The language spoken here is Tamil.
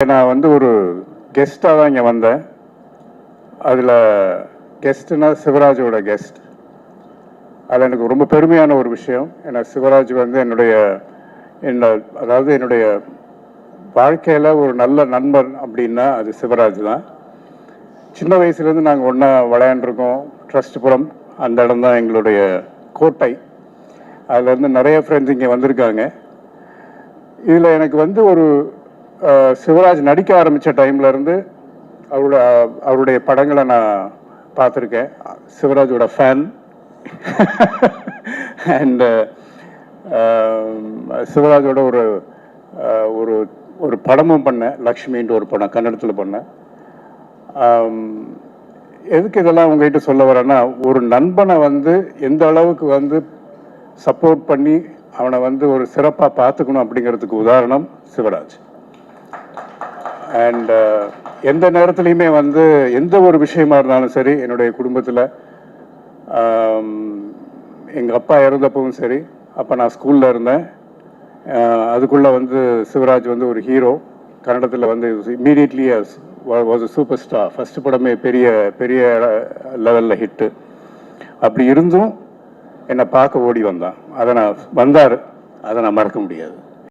நான் வந்து ஒரு கெஸ்ட்டாக தான் இங்கே வந்தேன். அதில் கெஸ்ட்டுனா சிவராஜோட கெஸ்ட். அது எனக்கு ரொம்ப பெருமையான ஒரு விஷயம். ஏன்னா சிவராஜ் வந்து என்னுடைய வாழ்க்கையில் ஒரு நல்ல நண்பன் அப்படின்னா அது சிவராஜ் தான். சின்ன வயசுலேருந்து நாங்கள் ஒன்றா விளையாண்டுருக்கோம். ட்ரஸ்ட் புறம் அந்த இடம் தான் எங்களுடைய கோட்டை. அதுலேருந்து நிறைய ஃப்ரெண்ட்ஸ் இங்கே வந்திருக்காங்க. இதில் எனக்கு வந்து ஒரு சிவராஜ் நடிக்க ஆரம்பித்த டைம்லேருந்து அவருடைய படங்களை நான் பார்த்துருக்கேன். சிவராஜோட ஃபேன். அண்ட் சிவராஜோட ஒரு ஒரு ஒரு படமும் பண்ணேன். லக்ஷ்மின்ட்டு ஒரு படம் கன்னடத்தில் பண்ணேன். எதுக்கு இதெல்லாம் உங்ககிட்ட சொல்ல வரேன்னா, ஒரு நண்பனை வந்து எந்த அளவுக்கு வந்து சப்போர்ட் பண்ணி அவனை வந்து ஒரு சிறப்பாக பார்த்துக்கணும் அப்படிங்கிறதுக்கு உதாரணம் சிவராஜ். அண்ட் எந்த நேரத்துலையுமே வந்து எந்த ஒரு விஷயமா இருந்தாலும் சரி, என்னுடைய குடும்பத்தில் எங்கள் அப்பா இறந்தப்பவும் சரி, அப்போ நான் ஸ்கூலில் இருந்தேன். அதுக்குள்ளே வந்து சிவராஜ் வந்து ஒரு ஹீரோ. கன்னடத்தில் வந்து immediately was a super star. First படமே பெரிய பெரிய லெவலில் ஹிட்டு. அப்படி இருந்தும் என்னை பார்க்க ஓடி வந்தான். அதை நான் மறக்க முடியாது.